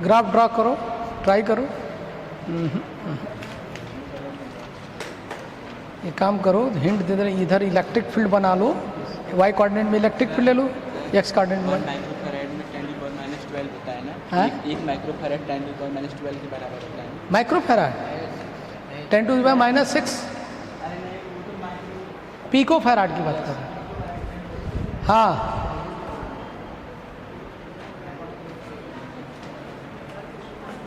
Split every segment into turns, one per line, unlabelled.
Graph draw करो, try करो। ये काम करो, हिंट दे दे, इधर इलेक्ट्रिक फील्ड बना लो, वाई कोऑर्डिनेट में इलेक्ट्रिक फील्ड ले लो, एक्स कोऑर्डिनेट में।
माइक्रोफैराड में 10⁻⁻12 होता है ना,
हाँ?
एक माइक्रोफैराड 10⁻⁻12 के बराबर होता है।
माइक्रोफैराड 10⁻⁻6 पीको फैराड की बात कर रहे हैं। हाँ,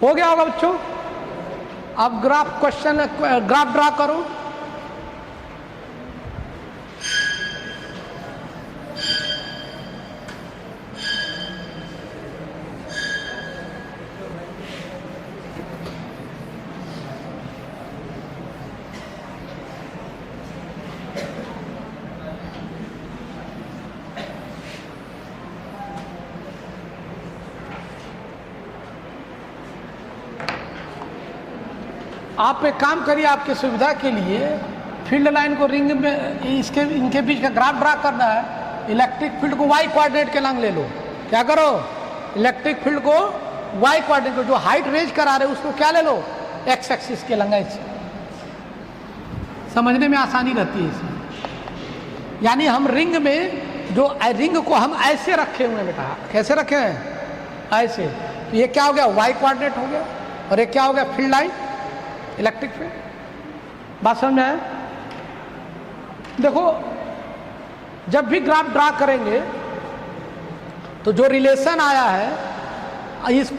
हो गया होगा बच्चों। अब ग्राफ क्वेश्चन, ग्राफ ड्रा करो। आप एक काम करिए, आपके सुविधा के लिए फील्ड लाइन को रिंग में इसके इनके बीच का ग्राफ ड्रा करना है। इलेक्ट्रिक फील्ड को वाई कोऑर्डिनेट के लंग ले लो। क्या करो, इलेक्ट्रिक फील्ड को वाई कोऑर्डिनेट को, जो हाइट रेंज करा रहे उसको क्या ले लो, एक्स एक्सिस के लंग। ऐसे समझने में आसानी रहती है इसमें। यानी हम रिंग में जो रिंग को हम ऐसे रखे हुए हैं बेटा, कैसे रखे हैं, ऐसे। तो ये क्या हो गया, वाई कोऑर्डिनेट हो गया, और ये क्या हो गया, फील्ड लाइन, इलेक्ट्रिक फील्ड। बात समझ में आया? देखो, जब भी ग्राफ ड्रा करेंगे तो जो रिलेशन आया है,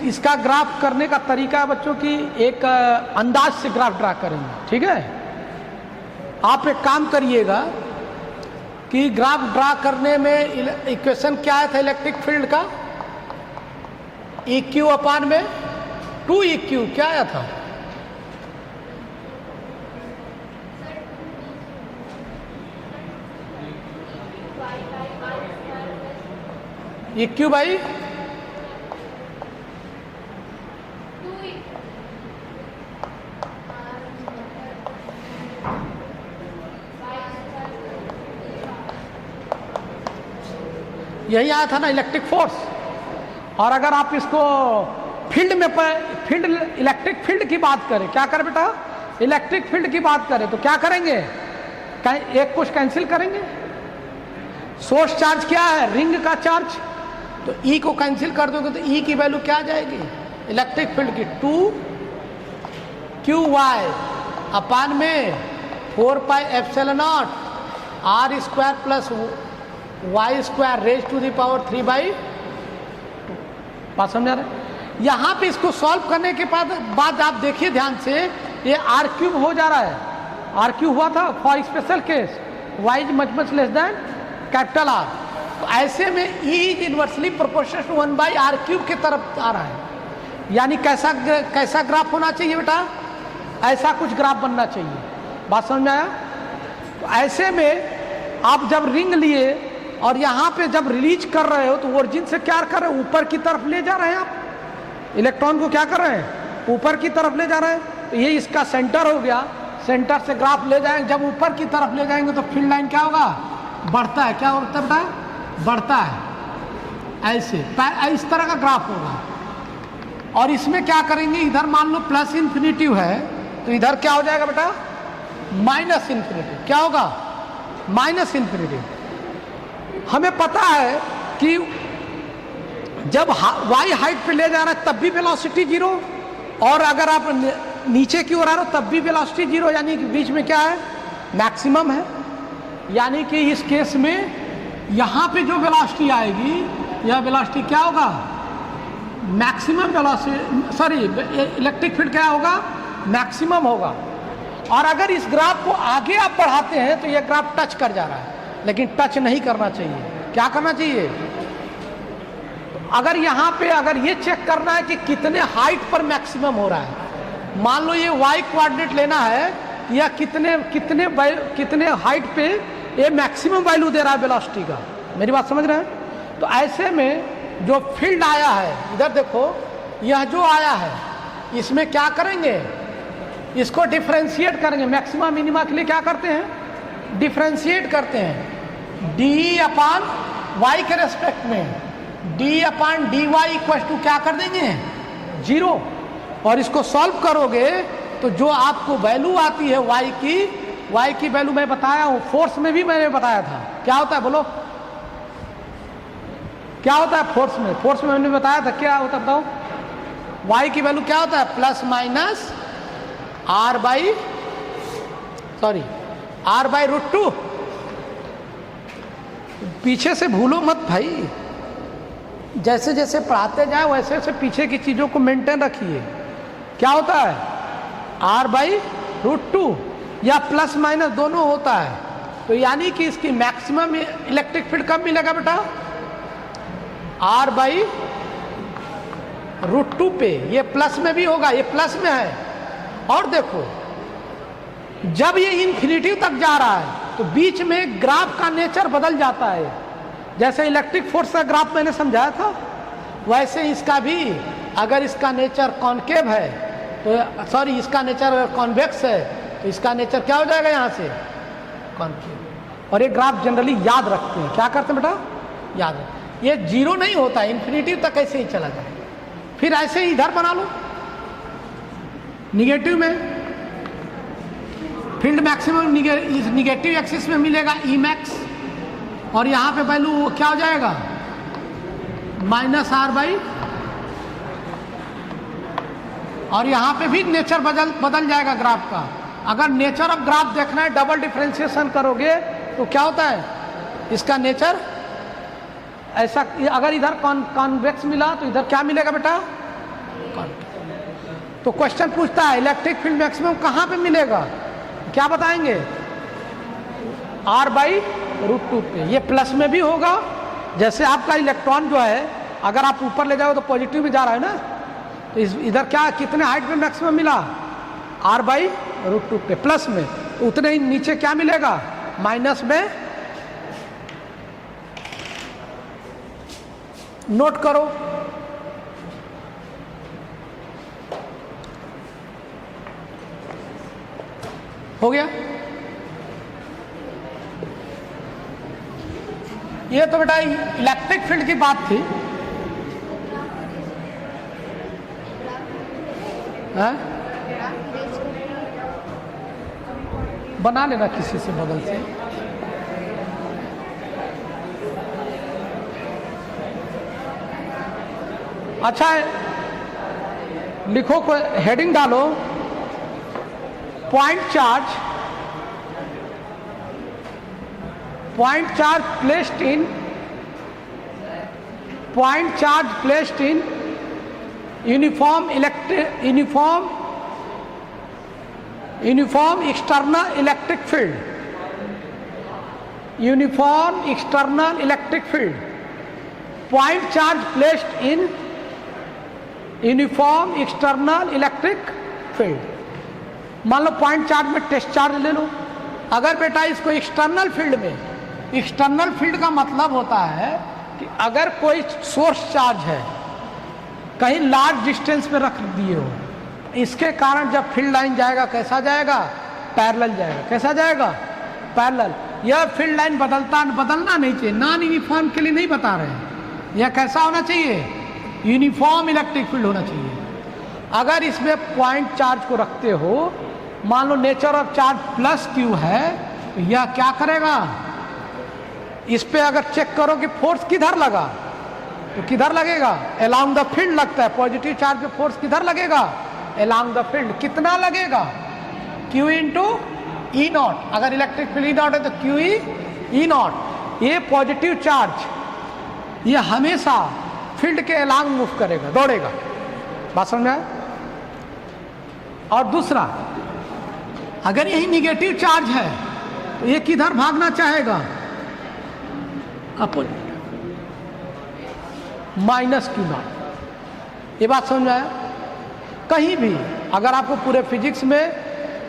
इसका ग्राफ करने का तरीका बच्चों की एक अंदाज से ग्राफ ड्रा करेंगे। ठीक है, आप एक काम करिएगा कि ग्राफ ड्रा करने में इक्वेशन क्या आया था इलेक्ट्रिक फील्ड का, EQ अपान में 2EQ क्या आया था, EQ बाई यही आया था ना, इलेक्ट्रिक फोर्स। और अगर आप इसको फील्ड में फील्ड इलेक्ट्रिक फील्ड की बात करें, क्या करें बेटा, इलेक्ट्रिक फील्ड की बात करें तो क्या करेंगे, एक कुछ कैंसिल करेंगे। सोर्स चार्ज क्या है, रिंग का चार्ज, तो E को कैंसिल कर दोगे तो E की वैल्यू क्या आ जाएगी, इलेक्ट्रिक फील्ड की 2QY अपान में 4πε0 R² plus Y² raise to the power 3/2। बात समझा रहे? यहाँ पे इसको सॉल्व करने के बाद आप देखिए ध्यान से, ये R³ हो जा रहा है, R³ हुआ था for special case, Y is much less than capital R। तो ऐसे में E is inversely proportional to 1/R³ की तरफ आ रहा है। यानी कैसा ग्राफ होना चाहिए बेटा, ऐसा कुछ ग्राफ बनना चाहिए। बात समझ में आया? तो ऐसे में आप जब रिंग लिए और यहाँ पे जब रिलीज कर रहे हो तो ओरिजिन से क्या कर रहे हो, ऊपर की तरफ ले जा रहे हैं आप इलेक्ट्रॉन को, क्या कर रहे हैं, ऊपर की तरफ ले जा रहे हैं। तो ये इसका सेंटर हो गया, सेंटर से ग्राफ ले जाएंगे, जब ऊपर की तरफ ले जाएंगे तो फील्ड लाइन क्या होगा, बढ़ता है। क्या होता है, बढ़ता है। ऐसे इस तरह का ग्राफ होगा। और इसमें क्या करेंगे, इधर मान लो प्लस इन्फिनिटिव है तो इधर क्या हो जाएगा बेटा, माइनस इन्फिनिटिव। क्या होगा, माइनस इन्फिनिटिव। हमें पता है कि जब y हाइट पे ले जा रहा है तब भी वेलोसिटी जीरो, और अगर आप नीचे की ओर आ रहे हो तब भी वेलोसिटी जीरो, यानी कि बीच में क्या है, मैक्सिमम है। यानी कि इस केस में यहाँ पे जो वेलोसिटी आएगी, यह वेलोसिटी क्या होगा, maximum velocity, sorry electric field क्या होगा, मैक्सिमम होगा। और अगर इस ग्राफ को आगे आप बढ़ाते हैं तो यह ग्राफ टच कर जा रहा है, लेकिन टच नहीं करना चाहिए। क्या करना चाहिए, अगर यहाँ पे अगर ये चेक करना है कि कितने हाइट पर मैक्सिमम हो रहा है, मान लो ये वाई कोऑर्डिनेट लेना है, या कितने हाइट पे ये मैक्सिमम वैल्यू दे रहा है वेलोसिटी का। मेरी बात समझ रहे हैं? तो ऐसे में जो फील्ड आया है, इधर देखो, यह जो आया है इसमें क्या करेंगे, इसको डिफ्रेंशिएट करेंगे। मैक्सिमम मिनिमा के लिए क्या करते हैं, डिफ्रेंशिएट करते हैं। डी अपान वाई के रेस्पेक्ट में d upon d y equal to क्या कर देंगे, 0। और इसको सॉल्व करोगे तो जो आपको वैल्यू आती है y की वैल्यू मैं बताया हूं, फोर्स में भी मैंने बताया था। क्या होता है बोलो, क्या होता है फोर्स में? फोर्स में मैंने बताया था क्या होता है बताओ। y की वैल्यू क्या होता है? Plus minus r by root 2। पीछे से भूलो मत भाई, जैसे जैसे पढ़ाते जाए वैसे वैसे पीछे की चीजों को मेंटेन रखिए। क्या होता है? r बाई रूट 2 या प्लस माइनस दोनों होता है। तो यानी कि इसकी मैक्सिमम इलेक्ट्रिक फील्ड कब मिलेगा बेटा? r बाई रूट 2 पे। ये प्लस में भी होगा, ये प्लस में है। और देखो जब ये इन्फिनिटी तक जा रहा है तो बीच में ग्राफ का नेचर बदल जाता है। जैसे इलेक्ट्रिक फोर्स का ग्राफ मैंने समझाया था, वैसे इसका भी अगर इसका नेचर कॉन्केव है तो सॉरी इसका नेचर कॉन्वेक्स है तो इसका नेचर क्या हो जाएगा यहाँ से? कॉन्केव। और ये ग्राफ जनरली याद रखते हैं। क्या करते हैं बेटा? याद रखते। ये जीरो नहीं होता, इन्फिनिटी तक ऐसे ही चला जाए। फिर ऐसे ही इधर बना लो, निगेटिव में फील्ड मैक्सिमम निगेटिव एक्सिस में मिलेगा ई मैक्स, और यहाँ पे वैल्यू क्या हो जाएगा? माइनस r बाई, और यहाँ पे भी नेचर बदल जाएगा ग्राफ का। अगर नेचर ऑफ ग्राफ देखना है, डबल डिफरेंशिएशन करोगे तो क्या होता है? इसका नेचर ऐसा, अगर इधर कॉन्वेक्स मिला तो इधर क्या मिलेगा बेटा? तो क्वेश्चन पूछता है इलेक्ट्रिक फील्ड मैक्सिमम कहाँ पे मिलेगा? क्या बताएंगे? r बाई रूट 2 पे। ये प्लस में भी होगा, जैसे आपका इलेक्ट्रॉन जो है अगर आप ऊपर ले जाओ तो पॉजिटिव में जा रहा है ना, तो इधर क्या कितने हाइट पे मैक्सिमम मिला? r बाई रूट 2 पे प्लस में। उतने ही नीचे क्या मिलेगा? माइनस में। नोट करो, हो गया? ये तो बेटा इलेक्ट्रिक फील्ड की बात थी। हाँ? बना लेना किसी से बगल से। अच्छा है, लिखो, कोई हेडिंग डालो, point charge placed in uniform external electric field. Point charge placed in uniform external electric field. मान लो पॉइंट चार्ज में टेस्ट चार्ज ले लो। अगर बेटा इसको एक्सटर्नल फील्ड में, एक्सटर्नल फील्ड का मतलब होता है कि अगर कोई सोर्स चार्ज है कहीं लार्ज डिस्टेंस पे रख दिए हो, इसके कारण जब फील्ड लाइन जाएगा कैसा जाएगा? पैरेलल जाएगा। कैसा जाएगा? पैरेलल। यह फील्ड लाइन बदलना नहीं चाहिए, नॉन यूनिफॉर्म के लिए नहीं बता रहे हैं। यह कैसा होना चाहिए? यूनिफॉर्म इलेक्ट्रिक फील्ड होना चाहिए। अगर इसमें पॉइंट चार्ज को रखते हो, मान लो nature of charge plus q है, तो यह क्या करेगा? इस पे अगर चेक करो कि फोर्स किधर लगा, तो किधर लगेगा? अलोंग द फील्ड लगता है। पॉजिटिव चार्ज पे फोर्स किधर लगेगा? Along the field. कितना लगेगा? Q into E not. अगर इलेक्ट्रिक फील्ड ई नॉट है तो क्यू ई नॉट। ये पॉजिटिव चार्ज ये हमेशा फील्ड के अलोंग मूव करेगा, दौड़ेगा। बात समझ में आया? और दूसरा, अगर यही निगेटिव चार्ज है तो ये किधर भागना चाहेगा? Opposite, minus Q not. ये बात समझ में आया? कहीं भी अगर आपको पूरे फिजिक्स में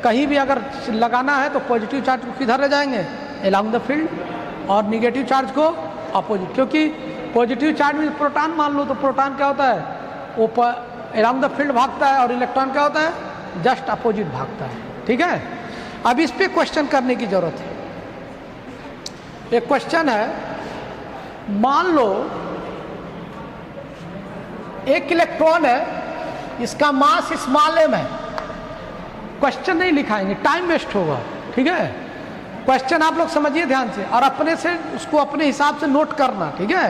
कहीं भी अगर लगाना है तो पॉजिटिव चार्ज को किधर ले जाएंगे? अलोंग द फील्ड, और निगेटिव चार्ज को अपोजिट। क्योंकि पॉजिटिव चार्ज में प्रोटॉन मान लो, तो प्रोटॉन क्या होता है? वो अलोंग द फील्ड भागता है, और इलेक्ट्रॉन क्या होता है? जस्ट अपोजिट भागता है। ठीक है? अब इस पे क्वेश्चन करने की जरूरत है। एक क्वेश्चन है, मान लो एक इलेक्ट्रॉन है इसका मास स्मॉल m है। क्वेश्चन नहीं लिखाएंगे, टाइम वेस्ट होगा, ठीक है। क्वेश्चन आप लोग समझिए ध्यान से और अपने से उसको अपने हिसाब से नोट करना, ठीक है।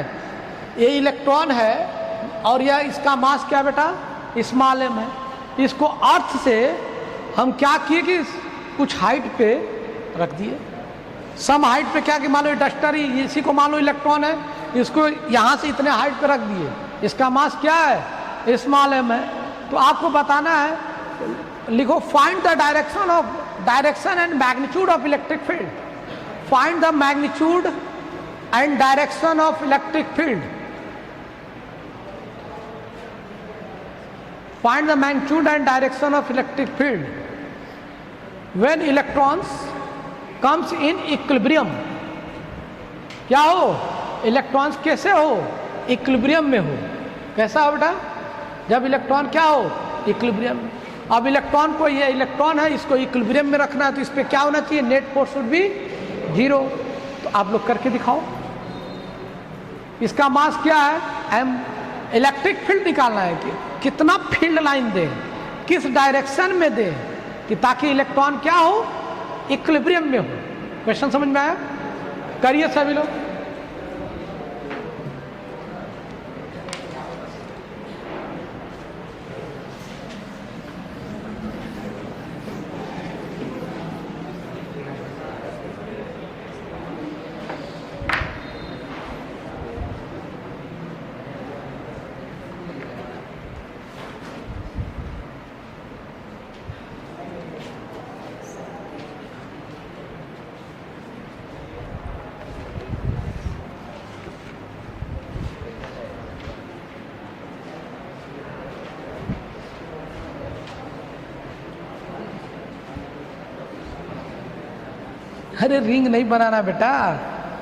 ये इलेक्ट्रॉन है और यह इसका मास क्या बेटा, स्मॉल m है। इसको अर्थ से हम क्या किए कि कुछ हाइट पे रख दिए, सम हाइट पे, क्या कि मान लो डस्टर ही, इसी को मान लो इलेक्ट्रॉन है, इसको यहाँ से इतने हाइट पे रख दिए, इसका मास क्या है, स्मॉल m है। तो आपको बताना है, लिखो find the direction and magnitude of electric field. Find the magnitude and direction of electric field. Find the magnitude and direction of electric field when electrons comes in equilibrium. क्या हो, electrons कैसे हो, इक्विलिब्रियम में हो। कैसा हो बेटा, जब इलेक्ट्रॉन क्या हो, इक्विलिब्रियम में। अब इलेक्ट्रॉन को, ये इलेक्ट्रॉन है, इसको इक्विलिब्रियम में रखना है, तो इस पर क्या होना चाहिए, नेट फोर्स वुड बी 0। तो आप लोग करके दिखाओ। इसका मास क्या है, m। इलेक्ट्रिक फील्ड निकालना है कि कितना फील्ड लाइन दे, किस डायरेक्शन में दे, कि ताकि इलेक्ट्रॉन क्या हो, इक्विलिब्रियम में हो। क्वेश्चन समझ में आया, करिए सभी लोग। अरे रिंग नहीं बनाना बेटा,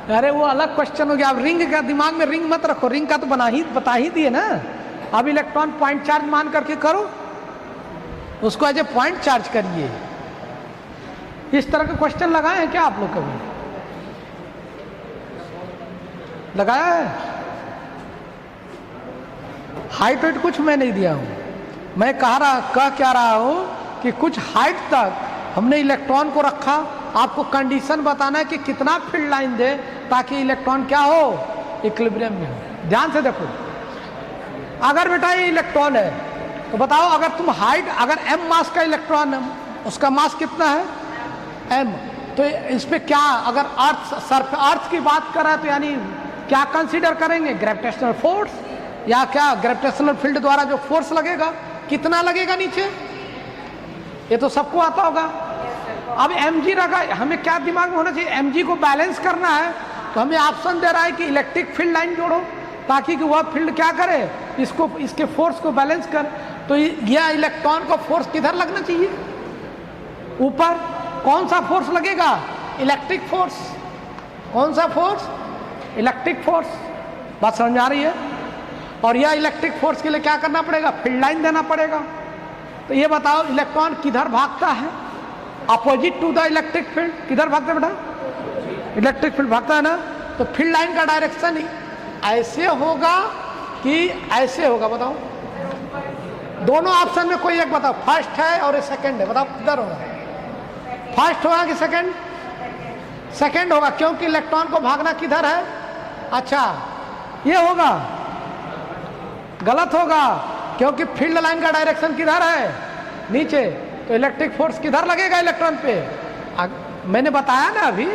अरे वो अलग क्वेश्चन हो गया। अब रिंग का दिमाग में रिंग मत रखो, रिंग का तो बता ही दिए ना। अब इलेक्ट्रॉन पॉइंट चार्ज मान करके करो, उसको एज ए पॉइंट चार्ज करिए। इस तरह के क्वेश्चन लगाए हैं क्या आप लोग कभी, लगाया है? हाइट वाइट कुछ मैं नहीं दिया हूं, मैं कह क्या रहा हूं कि कुछ हाइट तक हमने इलेक्ट्रॉन को रखा। आपको कंडीशन बताना है कि कितना फील्ड लाइन दे ताकि इलेक्ट्रॉन क्या हो, इक्विलिब्रियम में हो। ध्यान से देखो, अगर बेटा ये इलेक्ट्रॉन है तो बताओ, अगर तुम हाइट, अगर m मास का इलेक्ट्रॉन है, उसका मास कितना है, m, तो इस पे क्या, अगर अर्थ की बात कर रहा है तो यानी क्या कंसीडर करेंगे, ग्रेविटेशनल फोर्स, या क्या ग्रेविटेशनल फील्ड द्वारा जो फोर्स लगेगा, कितना लगेगा नीचे, ये तो सबको आता होगा। अब mg रखा, हमें क्या दिमाग में होना चाहिए, mg को बैलेंस करना है, तो हमें ऑप्शन दे रहा है कि इलेक्ट्रिक फील्ड लाइन जोड़ो ताकि कि वह फील्ड क्या करे, इसको, इसके फोर्स को बैलेंस कर। तो यह इलेक्ट्रॉन को फोर्स किधर लगना चाहिए, ऊपर। कौन सा फोर्स लगेगा, इलेक्ट्रिक फोर्स। कौन सा फोर्स, इलेक्ट्रिक फोर्स। बात समझ में आ रही है? और यह इलेक्ट्रिक फोर्स के लिए क्या करना पड़ेगा, फील्ड लाइन देना पड़ेगा। तो ये बताओ इलेक्ट्रॉन किधर भागता है, opposite to the electric field. किधर भागता है बेटा, इलेक्ट्रिक फील्ड भागता है ना। तो फील्ड लाइन का डायरेक्शन ऐसे होगा कि ऐसे होगा, बताओ। दोनों ऑप्शन में कोई एक बताओ, फर्स्ट है और सेकंड है, बताओ किधर होगा, फर्स्ट होगा कि सेकंड? सेकंड होगा, क्योंकि इलेक्ट्रॉन को भागना किधर है, अच्छा ये होगा, गलत होगा, क्योंकि फील्ड लाइन का डायरेक्शन किधर है, नीचे। तो इलेक्ट्रिक फोर्स किधर लगेगा इलेक्ट्रॉन पे। मैंने बताया ना अभी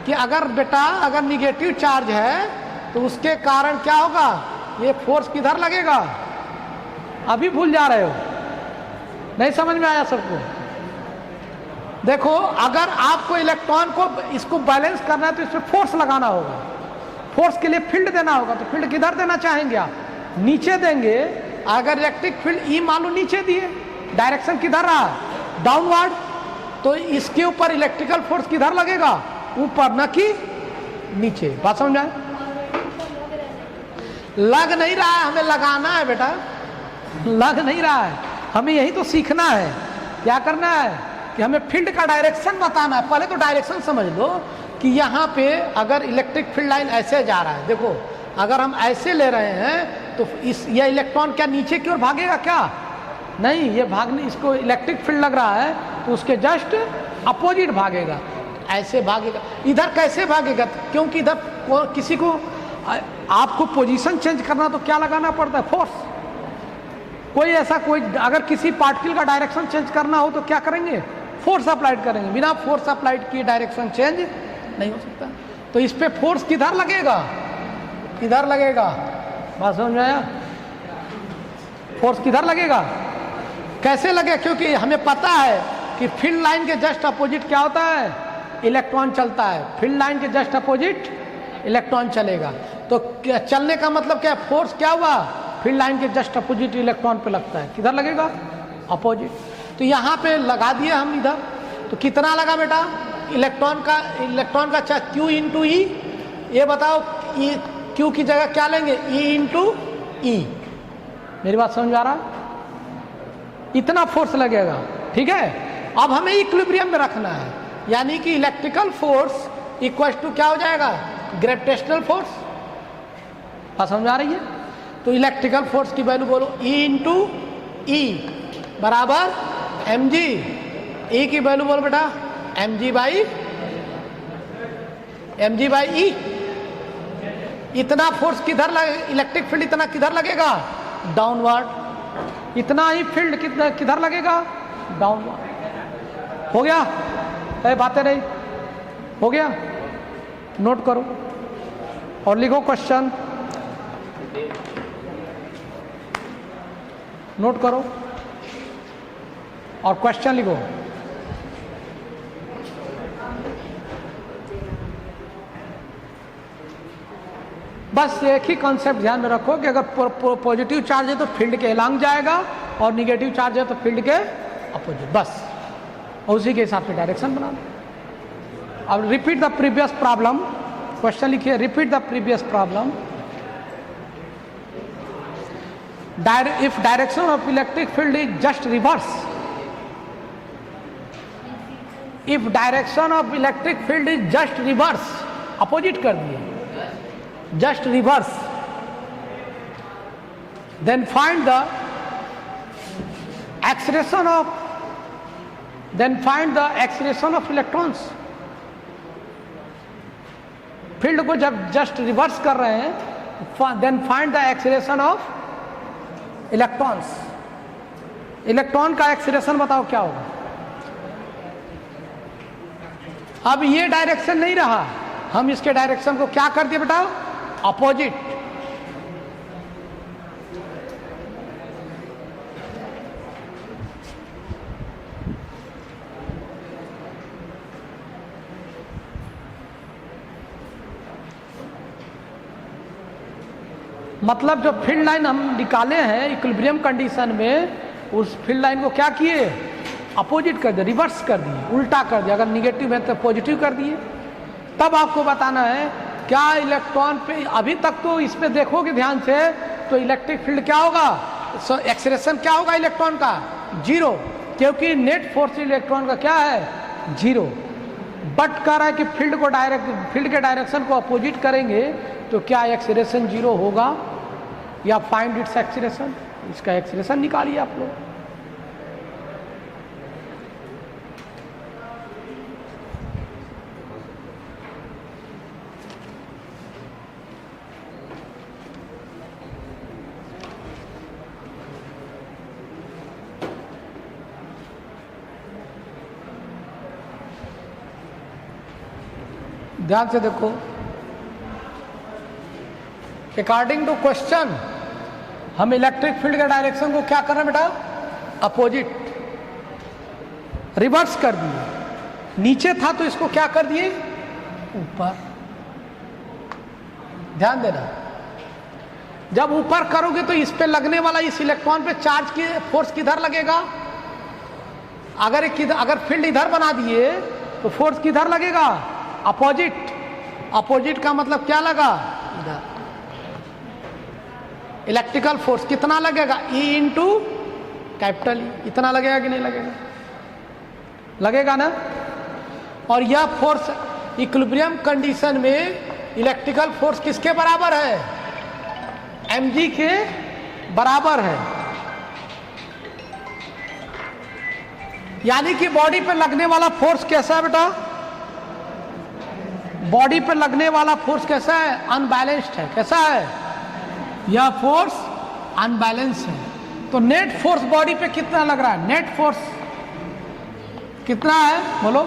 कि अगर बेटा, अगर निगेटिव चार्ज है तो उसके कारण क्या होगा, ये फोर्स किधर लगेगा, अभी भूल जा रहे हो, नहीं समझ में आया सबको। देखो, अगर आपको इलेक्ट्रॉन को, इसको बैलेंस करना है तो इसमें फोर्स लगाना होगा, फोर्स के लिए फील्ड देना होगा। तो फील्ड किधर देना चाहेंगे आप, नीचे देंगे। अगर इलेक्ट्रिक फील्ड ई मान लो नीचे दिए, डायरेक्शन किधर रहा, डाउनवर्ड, तो इसके ऊपर इलेक्ट्रिकल फोर्स किधर लगेगा, ऊपर, न कि नीचे। बात समझ में? लग नहीं रहा है, हमें लगाना है बेटा, लग नहीं रहा है, हमें यही तो सीखना है। क्या करना है कि हमें फील्ड का डायरेक्शन बताना है। पहले तो डायरेक्शन समझ लो कि यहाँ पे अगर इलेक्ट्रिक फील्ड लाइन ऐसे जा रहा है, देखो अगर हम ऐसे ले रहे हैं तो यह इलेक्ट्रॉन क्या नीचे की ओर भागेगा क्या, नहीं, ये भागने, इसको इलेक्ट्रिक फील्ड लग रहा है तो उसके जस्ट अपोजिट भागेगा, ऐसे भागेगा। इधर कैसे भागेगा? क्योंकि इधर किसी को आपको पोजीशन चेंज करना तो क्या लगाना पड़ता है? फोर्स। कोई ऐसा कोई अगर किसी पार्टिकल का डायरेक्शन चेंज करना हो तो क्या करेंगे? फोर्स अप्लाइड करेंगे। बिना फोर्स अप्लाइड किए डायरेक्शन चेंज नहीं हो सकता। तो इस पे फोर्स किधर लगेगा? किधर लगेगा? बात समझ में आया? फोर्स किधर लगेगा? कैसे लगे? क्योंकि हमें पता है कि फील्ड लाइन के जस्ट अपोजिट क्या होता है? इलेक्ट्रॉन चलता है। फील्ड लाइन के जस्ट अपोजिट इलेक्ट्रॉन चलेगा। तो चलने का मतलब क्या? फोर्स क्या हुआ? फील्ड लाइन के जस्ट अपोजिट इलेक्ट्रॉन पे लगता है। किधर लगेगा? अपोजिट। तो यहाँ पे लगा दिए हम इधर। तो कितना लगा बेटा? इलेक्ट्रॉन का चाहे Q इंटू ई। ये बताओ Q की जगह क्या लेंगे? E इंटू ई। मेरी बात समझ आ रहा? इतना फोर्स लगेगा, ठीक है। अब हमें इक्विलिब्रियम में रखना है, यानी कि इलेक्ट्रिकल फोर्स इक्वल टू क्या हो जाएगा? Gravitational force. बात समझ आ रही है? तो इलेक्ट्रिकल फोर्स की वैल्यू बोलो E इंटू ई बराबर mg। E की वैल्यू बोलो बेटा mg बाई ई। इतना फोर्स किधर लगे? इलेक्ट्रिक फील्ड इतना किधर लगेगा? डाउनवर्ड। इतना ही फील्ड किधर लगेगा? डाउनवर्ड। हो गया? बातें नहीं हो गया? नोट करो और लिखो क्वेश्चन। नोट करो और क्वेश्चन लिखो। बस एक ही कॉन्सेप्ट ध्यान में रखो कि अगर पॉजिटिव चार्ज है तो फील्ड के अलोंग जाएगा और निगेटिव चार्ज है तो फील्ड के अपोजिट। बस उसी के हिसाब से डायरेक्शन बना दो। अब repeat the previous problem. Question लिखिए, repeat the previous problem. If direction of electric field is just reverse, if direction of electric field is just reverse, opposite कर दिए, just reverse, then find the acceleration of electrons। Field को जब just reverse कर रहे हैं then find the acceleration of electrons। Electron का acceleration बताओ क्या होगा? अब ये डायरेक्शन नहीं रहा, हम इसके डायरेक्शन को क्या कर दिए बेटा? अपोजिट। मतलब जो फील्ड लाइन हम निकाले हैं इक्विलिब्रियम कंडीशन में, उस फील्ड लाइन को क्या किए? अपोजिट कर दिए, रिवर्स कर दिए, उल्टा कर दिया। अगर निगेटिव है तो पॉजिटिव कर दिए। तब आपको बताना है क्या इलेक्ट्रॉन पे, अभी तक तो इस पे देखोगे ध्यान से तो इलेक्ट्रिक फील्ड क्या होगा? एक्सीलरेशन क्या होगा इलेक्ट्रॉन का? जीरो, क्योंकि नेट फोर्स इलेक्ट्रॉन का क्या है? जीरो। बट कह रहा है कि फील्ड के डायरेक्शन को अपोजिट करेंगे तो क्या एक्सीलरेशन जीरो होगा? या फाइंड इट्स एक्सीलरेशन, इसका एक्सीलरेशन निकालिए आप लोग। ध्यान से देखो, अकॉर्डिंग टू क्वेश्चन हम इलेक्ट्रिक फील्ड के डायरेक्शन को क्या कर रहे हैं बेटा? अपोजिट, रिवर्स कर दिए। नीचे था तो इसको क्या कर दिए? ऊपर। ध्यान देना, जब ऊपर करोगे तो इस पे लगने वाला इस इलेक्ट्रॉन पे चार्ज की फोर्स किधर लगेगा? अगर फील्ड इधर बना दिए तो फोर्स किधर लगेगा? अपोजिट। अपोजिट का मतलब क्या लगा? इधर। इलेक्ट्रिकल फोर्स कितना लगेगा? E into capital E. इतना लगेगा कि नहीं लगेगा? लगेगा ना। और यह फोर्स इक्विलिब्रियम कंडीशन में इलेक्ट्रिकल फोर्स किसके बराबर है? mg के बराबर है। यानी कि बॉडी पे लगने वाला फोर्स कैसा है बेटा? बॉडी पे लगने वाला फोर्स कैसा है? अनबैलेंस्ड है। कैसा है? यह फोर्स अनबैलेंस है। तो नेट फोर्स बॉडी पे कितना लग रहा है? नेट फोर्स कितना है बोलो?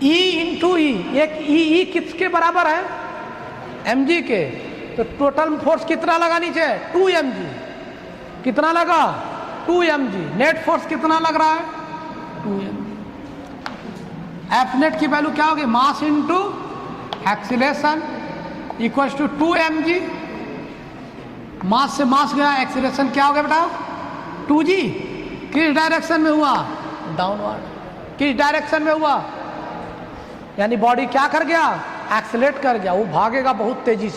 E इंटू ई। एक ई किसके बराबर है? mg के। तो टोटल फोर्स कितना लगा नीचे? 2 mg। कितना लगा? 2 mg। नेट फोर्स कितना लग रहा है? 2 mg। एफ नेट की वैल्यू क्या होगी? Mass into acceleration equals to 2 mg। Mass से मास गया, एक्सीलरेशन क्या हो गया बेटा? 2g। किस डायरेक्शन में हुआ? डाउनवर्ड। किस डायरेक्शन में हुआ? यानी बॉडी क्या कर गया? एक्सीलरेट कर गया। वो भागेगा बहुत तेजी से।